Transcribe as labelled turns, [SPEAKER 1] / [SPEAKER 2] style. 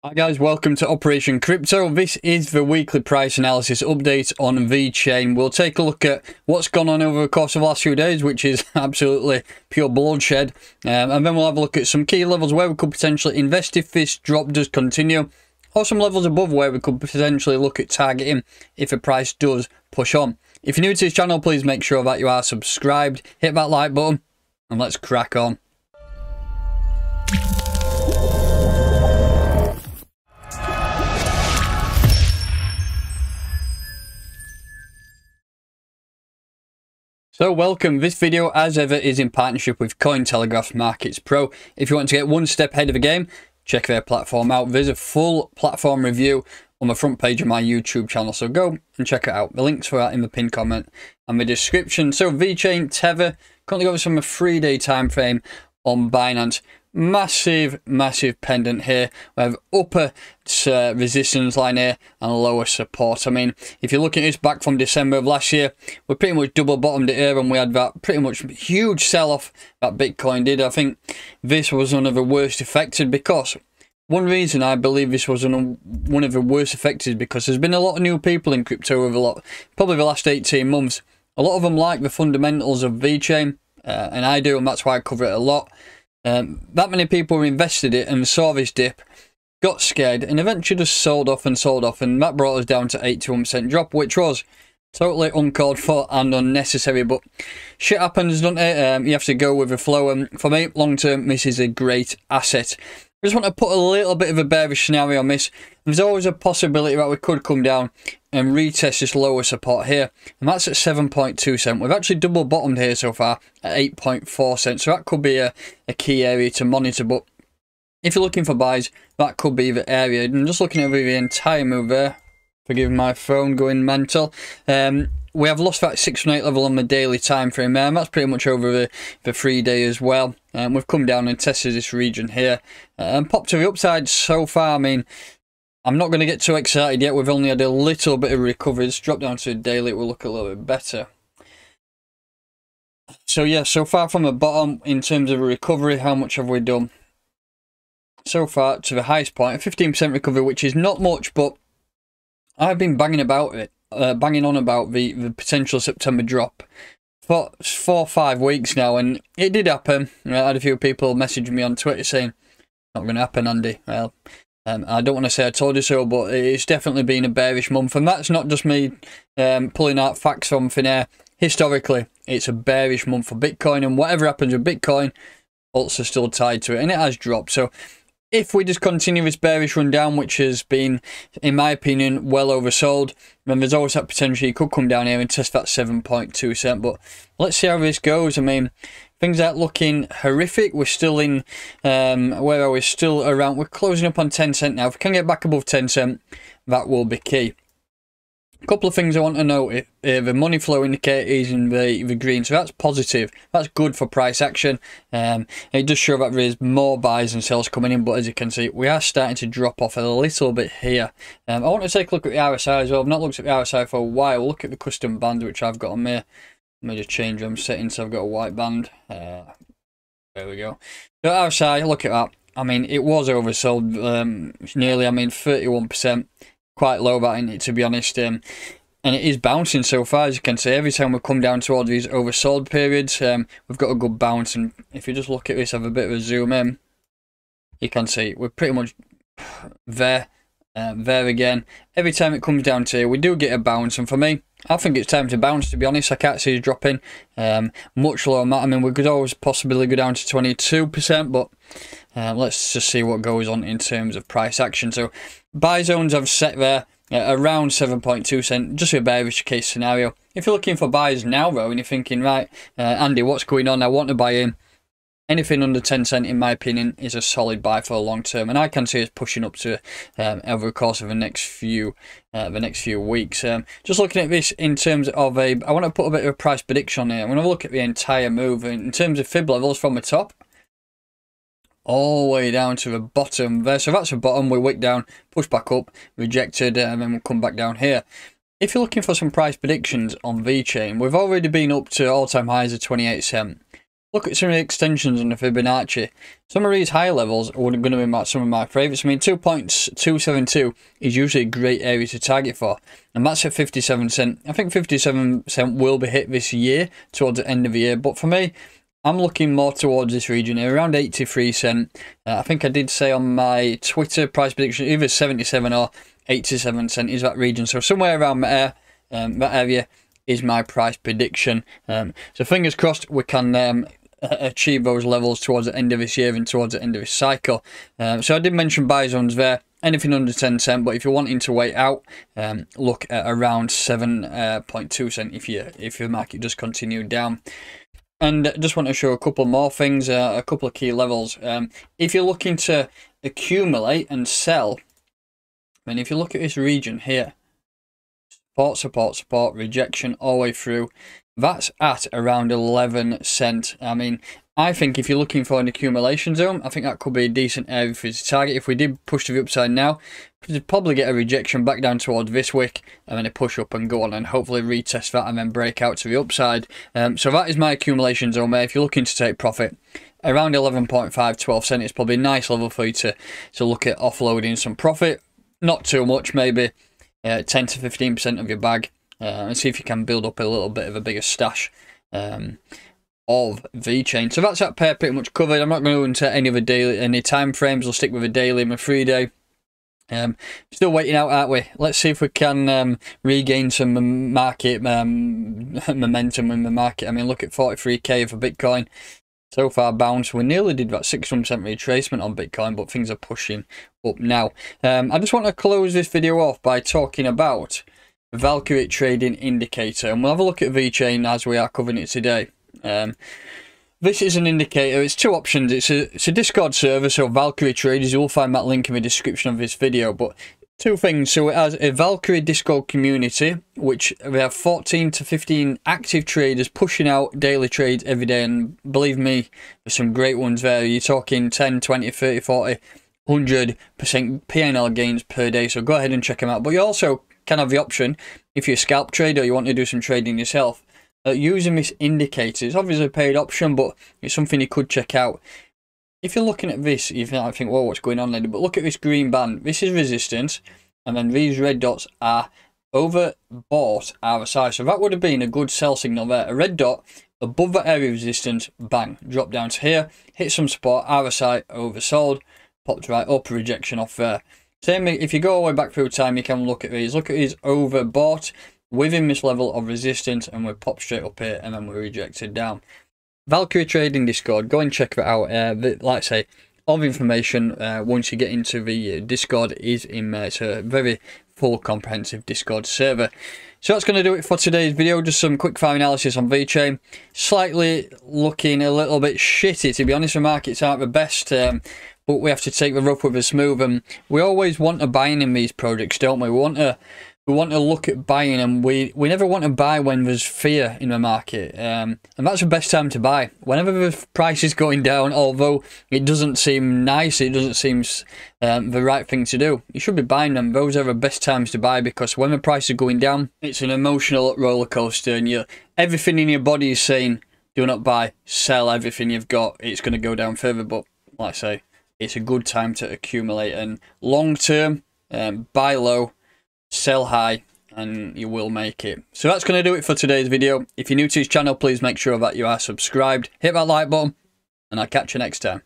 [SPEAKER 1] Hi guys, welcome to Operation Crypto. This is the weekly price analysis update on Vechain. We'll take a look at what's gone on over the course of the last few days, which is absolutely pure bloodshed. And then we'll have a look at some key levels where we could potentially invest if this drop does continue, or some levels above where we could potentially look at targeting if the price does push on. If you're new to this channel, please make sure that you are subscribed, hit that like button, and let's crack on. So welcome, this video as ever is in partnership with Cointelegraph Markets Pro. If you want to get one step ahead of the game, check their platform out. There's a full platform review on the front page of my YouTube channel, so go and check it out. The links for that in the pinned comment and the description. So Vechain, Tether, currently going from a 3-day time frame on Binance. Massive pendant here. We have upper resistance line here and lower support. I mean, if you look at this back from December of last year, we pretty much double bottomed it here, and we had that pretty much huge sell-off that Bitcoin did. I think this was one of the worst affected, because one reason I believe this was one of the worst affected because there's been a lot of new people in crypto over probably the last 18 months. A lot of them like the fundamentals of Vechain, and I do, and that's why I cover it a lot. That many people invested it and saw this dip, got scared, and eventually just sold off, and that brought us down to 81% drop, which was totally uncalled for and unnecessary. But shit happens, doesn't it? You have to go with the flow, and for me, long term, this is a great asset. I just want to put a little bit of a bearish scenario on this. There's always a possibility that we could come down and retest this lower support here, and that's at 7.2 cents. We've actually double bottomed here so far at 8.4 cents, so that could be a key area to monitor. But if you're looking for buys, that could be the area. And just looking over the entire move there, forgive my phone going mental, we have lost that 618 level on the daily time frame there, and that's pretty much over the 3-day as well. We've come down and tested this region here and popped to the upside so far. I mean, I'm not going to get too excited yet. We've only had a little bit of recovery. Let's drop down to the daily, it will look a little bit better. So yeah, so far from the bottom in terms of a recovery, how much have we done? So far to the highest point, a 15% recovery, which is not much, but I've been banging on about the potential September drop for 4 or 5 weeks now, and it did happen. I had a few people messaging me on Twitter saying, not going to happen, Andy. Well, I don't want to say I told you so, but it's definitely been a bearish month, and that's not just me pulling out facts from thin air. Historically, it's a bearish month for Bitcoin, and whatever happens with Bitcoin, alts are still tied to it, and it has dropped. So if we just continue this bearish run down, which has been, in my opinion, well oversold, then there's always that potential you could come down here and test that 7.2 cent. But let's see how this goes. I mean, things aren't looking horrific. We're still in, where are we? Still around, we're closing up on 10 cent now. If we can get back above 10 cent, that will be key. A couple of things I want to note. The money flow indicator is in the green, so that's positive. That's good for price action. It does show that there is more buys and sells coming in, but as you can see, we are starting to drop off a little bit here. I want to take a look at the RSI as well. I've not looked at the RSI for a while. We'll look at the custom band, which I've got on there. Let me just change them settings so I've got a white band. There we go. The RSI, look at that. I mean, it was oversold nearly, 31%. Quite low that, isn't it, to be honest, and it is bouncing so far, as you can see. Every time we come down towards these oversold periods, we've got a good bounce. And if you just look at this, have a bit of a zoom in, you can see we're pretty much there again. Every time it comes down to here, we do get a bounce, and for me, I think it's time to bounce, to be honest. I can't see it dropping much lower than that. I mean, we could always possibly go down to 22%, but let's just see what goes on in terms of price action. So buy zones I've set there around 7.2 cent, just a bearish case scenario. If you're looking for buys now though, and you're thinking, right, Andy, what's going on? I want to buy in. Anything under 10 cent, in my opinion, is a solid buy for a long term, and I can see us pushing up to over the course of the next few weeks. Just looking at this in terms of I want to put a bit of a price prediction on here. I want to look at the entire move in terms of fib levels from the top all the way down to the bottom there. So that's the bottom. We wick down, push back up, rejected, and then we'll come back down here. If you're looking for some price predictions on Vechain, we've already been up to all-time highs of 28 cent. look at some of the extensions on the Fibonacci. Some of these higher levels are going to be some of my favourites. I mean, 2.272 is usually a great area to target for, and that's at 57 cent. I think 57 cent will be hit this year, towards the end of the year, but for me, I'm looking more towards this region here, around 83 cent. I think I did say on my Twitter price prediction, either 77 or 87 cent is that region. So somewhere around that area is my price prediction. So fingers crossed we can achieve those levels towards the end of this year and towards the end of this cycle. So I did mention buy zones there, anything under 10 cent, but if you're wanting to wait out, look at around 7.2 cent if your market does continue down. And I just want to show a couple more things, a couple of key levels. If you're looking to accumulate and sell, I mean, if you look at this region here, support, support, support, rejection all the way through, that's at around 11 cent. I mean, I think if you're looking for an accumulation zone, I think that could be a decent area for you to target. If we did push to the upside now, we'd probably get a rejection back down towards this wick, and then a push up and go on and hopefully retest that and then break out to the upside. So that is my accumulation zone there. If you're looking to take profit, around 11.5, 12 cent is probably a nice level for you to look at offloading some profit. Not too much, maybe 10 to 15% of your bag, and see if you can build up a little bit of a bigger stash of Vechain. So that's that pair pretty much covered. I'm not going to go into any time frames. I'll stick with a daily and a 3-day. Still waiting out, aren't we? Let's see if we can regain some market momentum in the market. I mean, look at 43k for Bitcoin. So far bounced. We nearly did that 600% retracement on Bitcoin, but things are pushing up now. I just want to close this video off by talking about Valkyrie trading indicator, and we'll have a look at Vechain as we are covering it today. This is an indicator. It's two options. It's a Discord server, so Valkyrie traders, you'll find that link in the description of this video. But two things. So it has a Valkyrie Discord community, which we have 14 to 15 active traders pushing out daily trades every day, and believe me, there's some great ones there. You're talking 10, 20, 30, 40, 100% PNL gains per day, so go ahead and check them out. But you also can have the option, if you're a scalp trader, you want to do some trading yourself, using this indicator. It's obviously a paid option, but it's something you could check out. If you're looking at this, you might think, well, what's going on there? But look at this green band. This is resistance, and then these red dots are overbought RSI. So that would have been a good sell signal there. A red dot above that area of resistance, bang, drop down to here, hit some support, RSI oversold, popped right up, rejection off there. Same if you go all the way back through time, you can look at these. Look at these overbought within this level of resistance, and we pop straight up here, and then we're rejected down. Valkyrie Trading Discord, go and check that out. Like I say, all the information once you get into the Discord is in there. It's a very full, comprehensive Discord server. So that's going to do it for today's video. Just some quick fire analysis on Vechain. Slightly looking a little bit shitty, to be honest. The markets aren't the best, but we have to take the rough with the smooth. And we always want to buy in these projects, don't we? We want to look at buying, and we never want to buy when there's fear in the market, and that's the best time to buy. Whenever the price is going down, although it doesn't seem nice, it doesn't seem the right thing to do, you should be buying them. Those are the best times to buy, because when the price is going down, it's an emotional roller coaster, and everything in your body is saying, do not buy, sell everything you've got, it's going to go down further. But like I say, it's a good time to accumulate, and long term, buy low, sell high, and you will make it. So that's going to do it for today's video. If you're new to this channel, please make sure that you are subscribed, hit that like button, and I'll catch you next time.